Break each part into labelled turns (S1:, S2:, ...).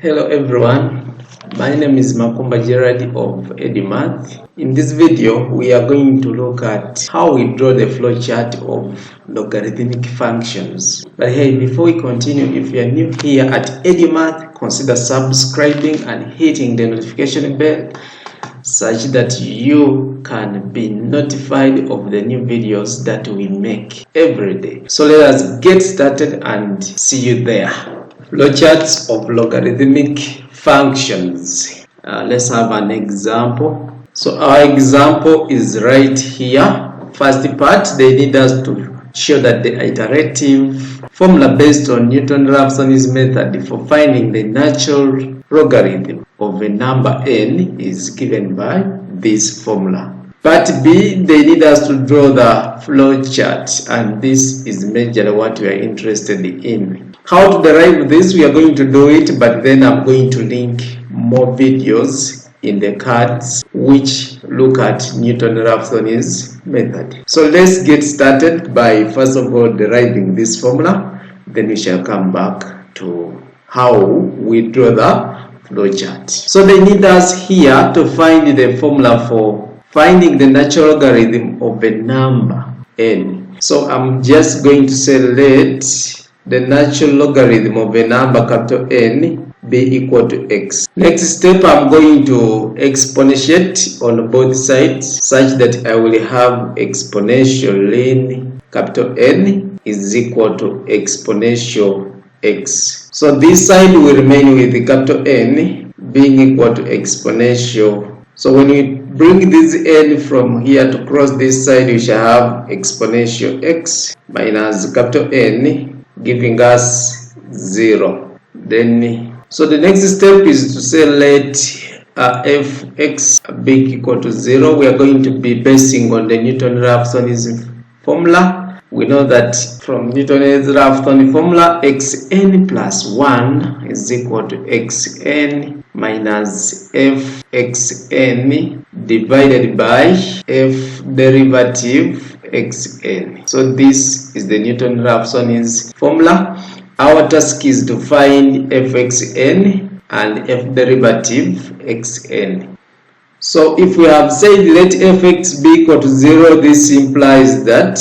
S1: Hello everyone, my name is Makumba Gerard of EduMath. In this video, we are going to look at how we draw the flowchart of logarithmic functions. But hey, before we continue, if you are new here at EduMath, consider subscribing and hitting the notification bell such that you can be notified of the new videos that we make every day. So let us get started and see you there. Flowcharts of logarithmic functions. Let's have an example. So our example is right here. First part, they need us to show that the iterative formula based on Newton-Raphson's method for finding the natural logarithm of a number n is given by this formula. Part B, they need us to draw the flowchart, and this is majorly what we are interested in. How to derive this, we are going to do it, but then I'm going to link more videos in the cards which look at Newton-Raphson's method. So let's get started by first of all deriving this formula, then we shall come back to how we draw the flowchart. So they need us here to find the formula for finding the natural logarithm of a number n. So I'm just going to say let the natural logarithm of a number capital N be equal to x. Next step, I'm going to exponentiate on both sides such that I will have exponential in capital N is equal to exponential x. So this side will remain with the capital N being equal to exponential. So when we bring this n from here to cross this side, we shall have exponential x minus capital N giving us 0. Then so the next step is to say let fx be equal to 0. We are going to be basing on the Newton-Raphson's formula. We know that from Newton-Raphson formula, xn plus 1 is equal to xn minus fxn divided by f derivative xn. So this is the Newton-Raphson's formula. Our task is to find fxn and f derivative xn. So if we have said let fx be equal to 0, this implies that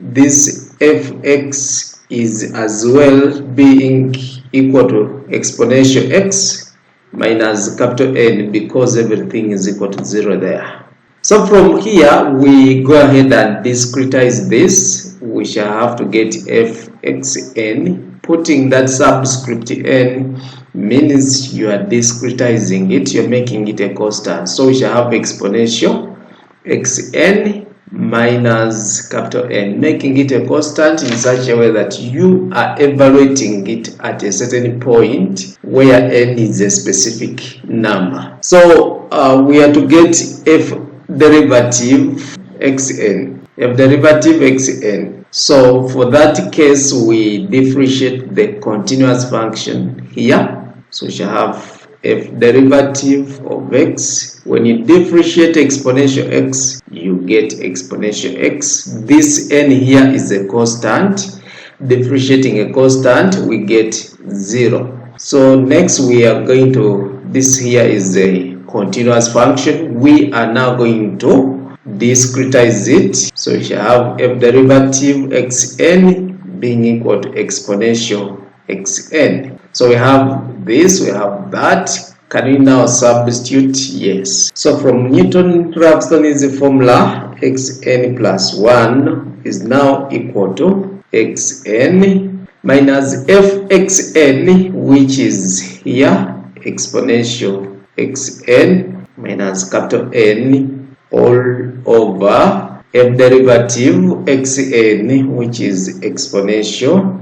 S1: this fx is as well being equal to exponential x minus capital N because everything is equal to 0 there. So from here we go ahead and discretize this. We shall have to get fxn. Putting that subscript n means you are discretizing it, you're making it a constant. So we shall have exponential xn minus capital N, making it a constant in such a way that you are evaluating it at a certain point where n is a specific number. So we are to get f derivative xn, f derivative xn. So for that case, we differentiate the continuous function here. So we shall have f derivative of x. When you differentiate exponential x, you get exponential x. This n here is a constant. Differentiating a constant, we get 0. So next we are going to, this here is a continuous function. We are now going to discretize it. So we shall have f derivative xn being equal to exponential xn. So we have this, we have that. Can we now substitute? Yes. So from Newton-Raphson's formula, xn plus 1 is now equal to xn minus fxn, which is here exponential xn minus capital N all over f derivative xn, which is exponential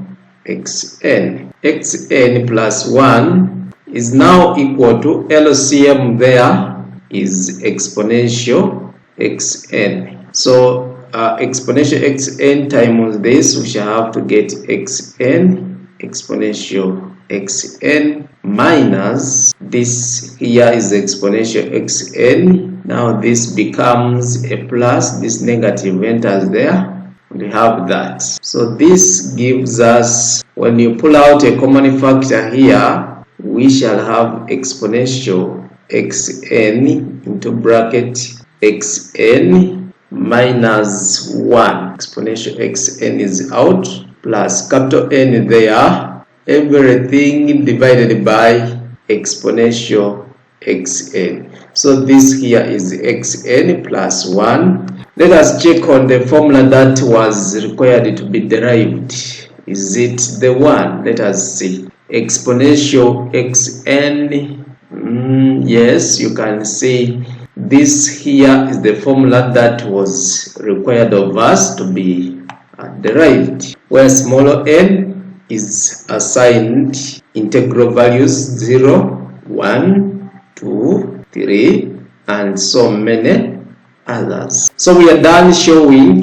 S1: xn. xn plus 1 is now equal to LCM there is exponential xn. So exponential xn times this, we shall have to get xn exponential xn minus this here is exponential xn. Now this becomes a plus, this negative enters there, we have that. So this gives us, when you pull out a common factor here, we shall have exponential xn into bracket xn minus 1. Exponential xn is out, plus capital N there, everything divided by exponential xn. So this here is xn plus 1. Let us check on the formula that was required to be derived. Is it the one? Let us see. Exponential xn. Yes, you can see this here is the formula that was required of us to be derived, where smaller n is assigned integral values 0, 1, 2, 3, and so many others. So we are done showing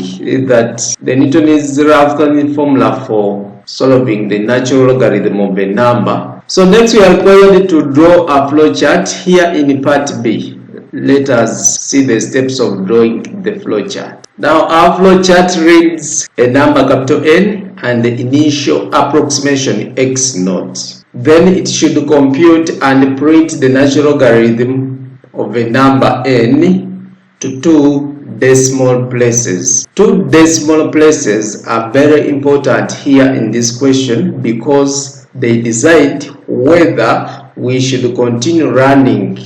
S1: that the Newton's Raphson formula for solving the natural logarithm of a number. So next we are required to draw a flowchart here in part B. Let us see the steps of drawing the flowchart. Now our flowchart reads a number capital N and the initial approximation x naught. Then it should compute and print the natural logarithm of a number n to 2 decimal places. 2 decimal places are very important here in this question because they decide whether we should continue running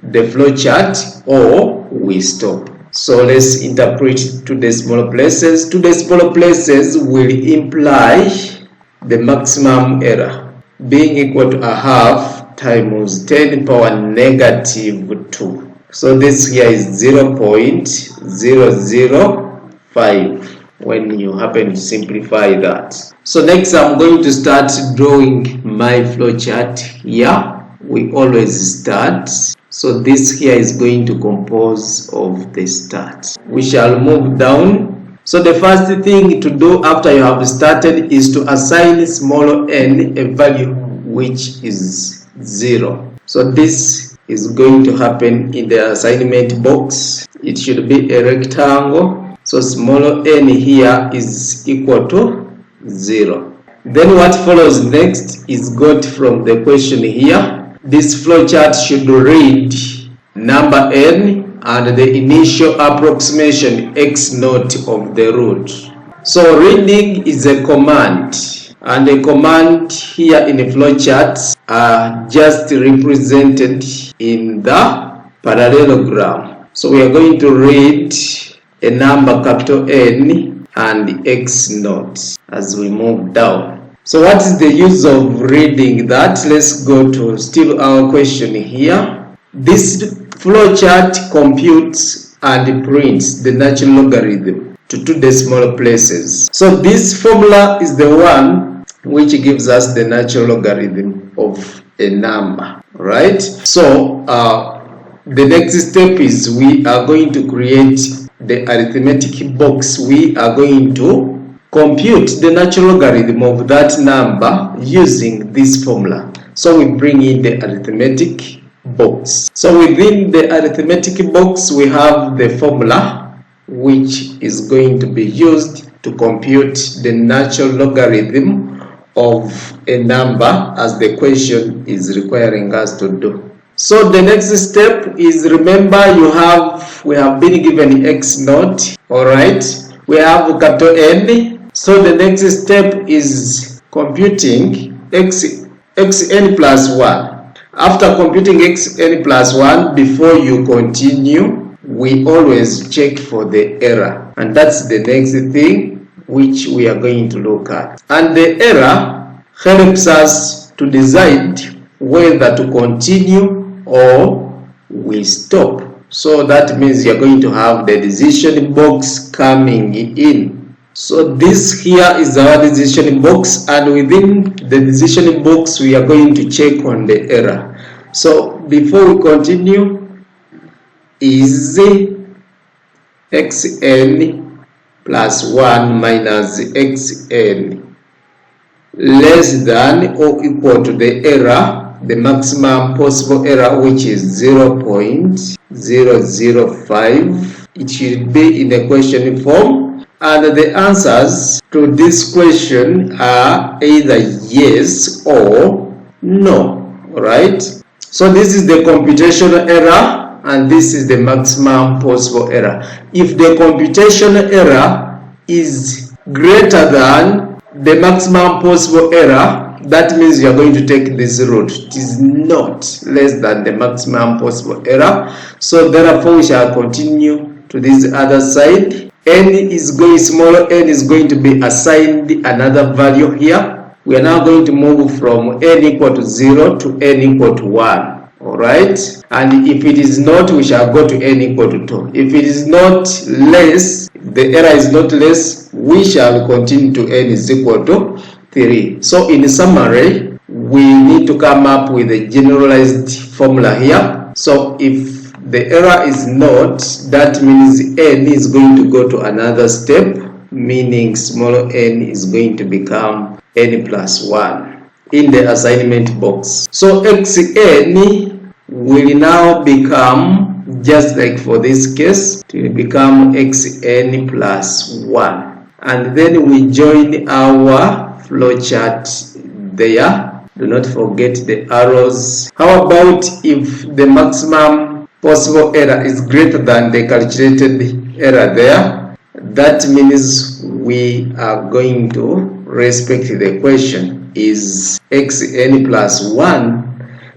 S1: the flowchart or we stop. So let's interpret 2 decimal places. 2 decimal places will imply the maximum error being equal to a half times 10 power negative 2. So this here is 0.005 when you happen to simplify that. So next I'm going to start drawing my flowchart here. We always start. So this here is going to compose of the start. We shall move down. So the first thing to do after you have started is to assign smaller n a value which is 0. So this is going to happen in the assignment box. It should be a rectangle. So smaller n here is equal to 0. Then what follows next is got from the question here. This flowchart should read number n and the initial approximation x naught of the root. So reading is a command, and the command here in the flowchart are just represented in the parallelogram. So we are going to read a number capital N and x naught as we move down. So what is the use of reading that? Let's go to still our question here. This flowchart computes and prints the natural logarithm to 2 decimal places. So this formula is the one which gives us the natural logarithm of a number, right? So the next step is we are going to create the arithmetic box. We are going to compute the natural logarithm of that number using this formula. So we bring in the arithmetic box. So within the arithmetic box we have the formula which is going to be used to compute the natural logarithm of a number as the question is requiring us to do. So the next step is, remember, we have been given x naught, alright, we have capital N. So the next step is computing xn plus 1. After computing xn plus 1, before you continue, we always check for the error, and that's the next thing which we are going to look at. And the error helps us to decide whether to continue or we stop. So that means you're going to have the decision box coming in. So this here is our decision box, and within the decision box we are going to check on the error. So before we continue, is xn plus 1 minus xn less than or equal to the error, the maximum possible error, which is 0.005. It should be in the question form, and the answers to this question are either yes or no. Alright, so this is the computational error and this is the maximum possible error. If the computational error is greater than the maximum possible error, that means you are going to take this route. It is not less than the maximum possible error. So therefore we shall continue to this other side. N is going smaller, n is going to be assigned another value here. We are now going to move from n equal to 0 to n equal to 1. Alright, and if it is not, we shall go to n equal to 2. If it is not less, the error is not less, we shall continue to n is equal to 3. So in summary, we need to come up with a generalized formula here. So if the error is not, that means n is going to go to another step, meaning smaller n is going to become n plus 1 in the assignment box. So xn will now become, just like for this case, it will become xn plus 1. And then we join our flowchart there. Do not forget the arrows. How about if the maximum possible error is greater than the calculated error there? That means we are going to respect the question. Is xn plus 1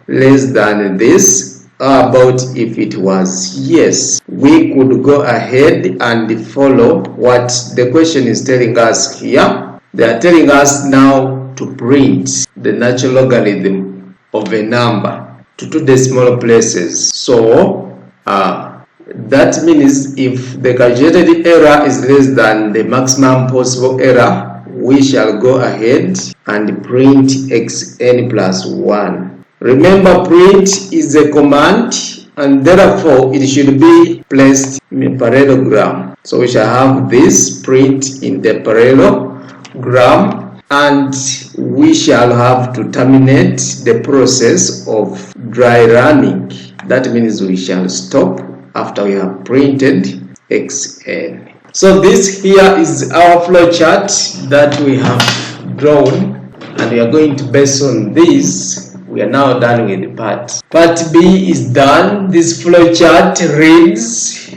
S1: less than this? How about if it was yes? We could go ahead and follow what the question is telling us here. They are telling us now to print the natural logarithm of a number to 2 decimal places. So that means if the calculated error is less than the maximum possible error, we shall go ahead and print xn plus 1. Remember, print is a command and therefore it should be placed in a parallelogram. So we shall have this print in the parallelogram, and we shall have to terminate the process of dry running. That means we shall stop after we have printed xn. So this here is our flowchart that we have drawn, and we are going to base on this. We are now done with the part. Part B is done. This flowchart reads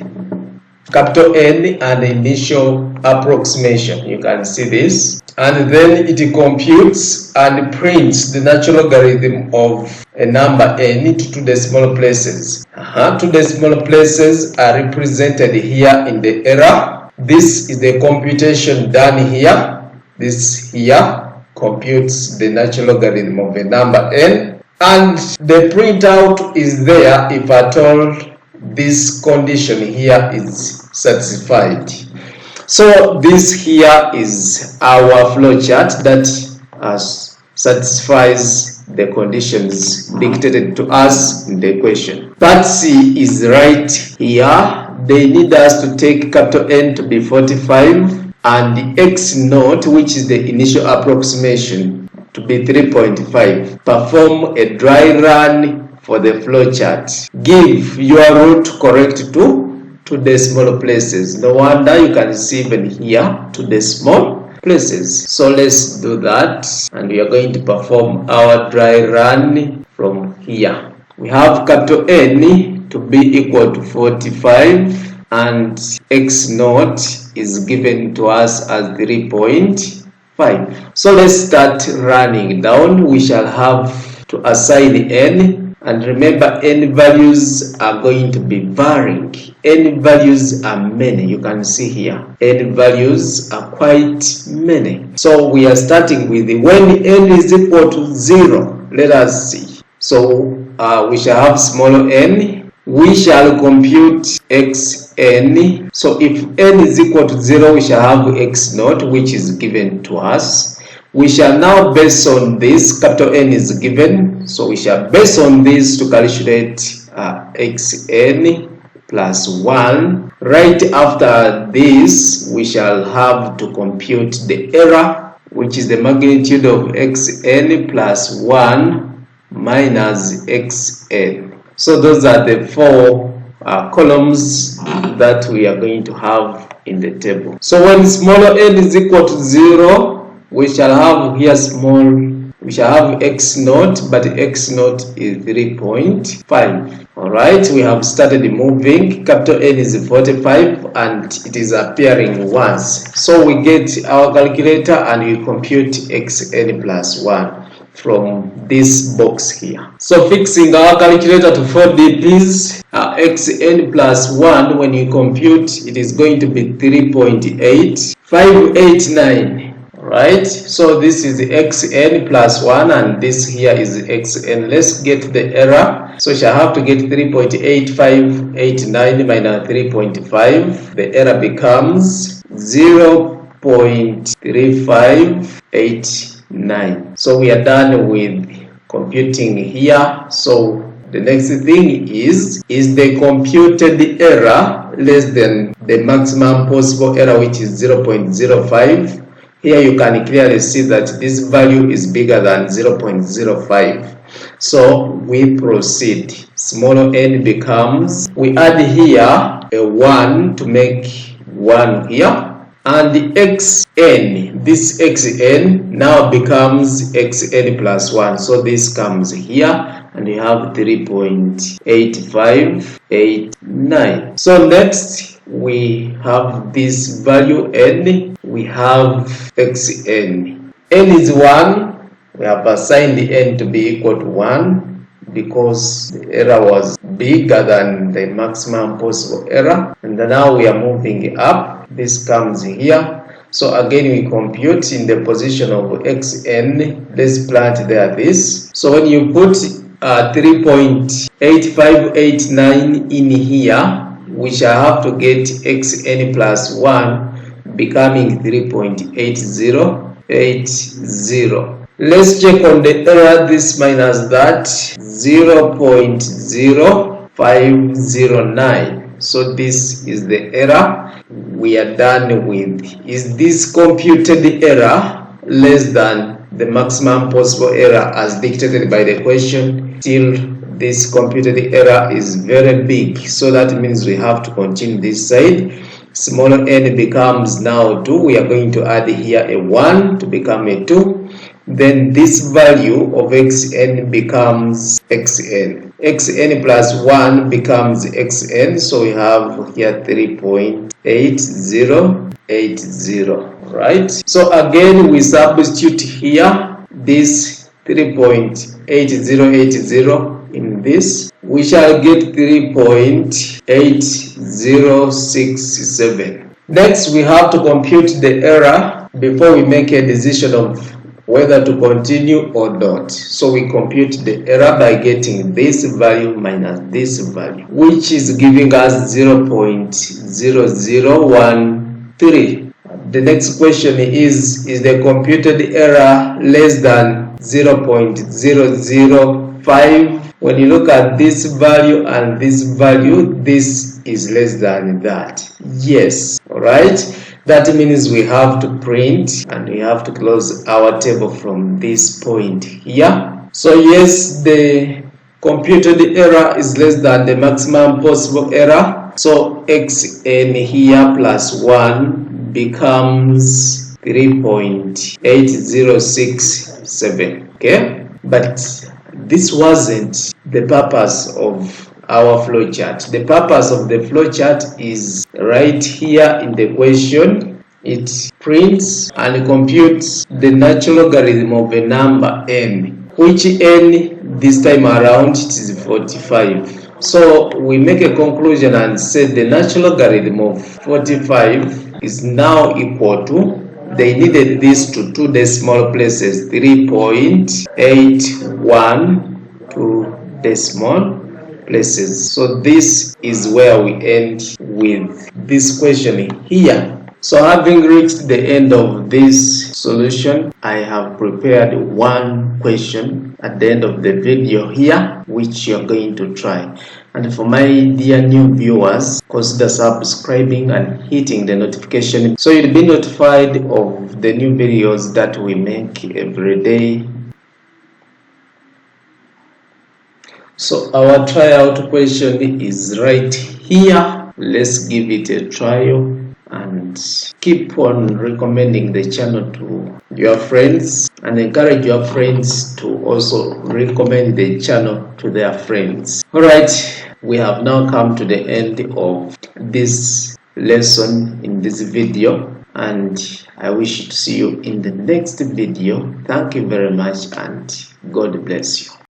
S1: capital N and initial approximation. You can see this. And then it computes and prints the natural logarithm of a number n to 2 decimal places. 2 decimal places are represented here in the error. This is the computation done here. This here computes the natural logarithm of a number n, and the printout is there if at all this condition here is satisfied. So this here is our flowchart that satisfies the conditions dictated to us in the equation. Part C is right here. They need us to take capital N to be 45 and x naught, which is the initial approximation, to be 3.5. Perform a dry run for the flowchart. Give your root correct to 2 decimal places. No wonder you can see even here 2 decimal places. So let's do that, and we are going to perform our dry run from here. We have capital N to be equal to 45 and x naught is given to us as 3.5. So let's start running down. We shall have to assign n, and remember n values are going to be varying. N values are many. You can see here n values are quite many. So we are starting with when n is equal to 0. Let us see. So we shall have smaller n. We shall compute xn. So if n is equal to 0, we shall have x naught, which is given to us. We shall now base on this. Capital N is given, so we shall base on this to calculate xn plus 1. Right after this, we shall have to compute the error, which is the magnitude of xn plus 1 minus xn. So those are the 4 columns that we are going to have in the table. So when smaller n is equal to 0, we shall have here small we shall have x naught, but x naught is 3.5. Alright, we have started moving. Capital N is 45 and it is appearing once. So we get our calculator and we compute xn plus 1 from this box here. So fixing our calculator to 4 dps, xn plus 1, when you compute, it is going to be 3.8589. Right, so this is xn plus 1 and this here is xn. Let's get the error. So shall have to get 3.8589 minus 3.5. The error becomes 0.3589. So we are done with computing here. So the next thing is the computed error less than the maximum possible error, which is 0.05. Here you can clearly see that this value is bigger than 0.05. So we proceed. Smaller n becomes, we add here a 1 to make 1 here. And the xn, this xn now becomes xn plus 1. So this comes here and you have 3.8589. So next we have this value n. We have xn. N is 1. We have assigned the n to be equal to 1 because the error was bigger than the maximum possible error. And now we are moving up. This comes here. So again we compute in the position of xn. Let's plant there this. So when you put 3.8589 in here, we shall have to get xn plus 1 becoming 3.8080. Let's check on the error. This minus that, 0.0509. So this is the error we are done with. Is this computed error less than the maximum possible error as dictated by the question? Till this computed error is very big, so that means we have to continue this side. Smaller n becomes now 2. We are going to add here a 1 to become a 2. Then this value of xn becomes xn. xn plus 1 becomes xn. So we have here 3.8080. Right? So again we substitute here this 3.8080 in this. We shall get 3.8067. Next, we have to compute the error before we make a decision of whether to continue or not. So we compute the error by getting this value minus this value, which is giving us 0.0013. The next question is the computed error less than 0.005? When you look at this value and this value, this is less than that. Yes, alright. That means we have to print and we have to close our table from this point here. So yes, the computed error is less than the maximum possible error. So xn here plus 1 becomes 3.8067. Okay, but this wasn't the purpose of our flowchart. The purpose of the flowchart is right here in the question. It prints and computes the natural logarithm of a number n, which n this time around it is 45. So we make a conclusion and say the natural logarithm of 45 is now equal to, they needed this to 2 decimal places, 3.812 decimal places. So this is where we end with this question here. So having reached the end of this solution, I have prepared one question at the end of the video here, which you are going to try. And for my dear new viewers, consider subscribing and hitting the notification so you'll be notified of the new videos that we make every day. So our tryout question is right here. Let's give it a trial and keep on recommending the channel to your friends, and encourage your friends to also recommend the channel to their friends. Alright, we have now come to the end of this lesson in this video, and I wish to see you in the next video. Thank you very much, and God bless you.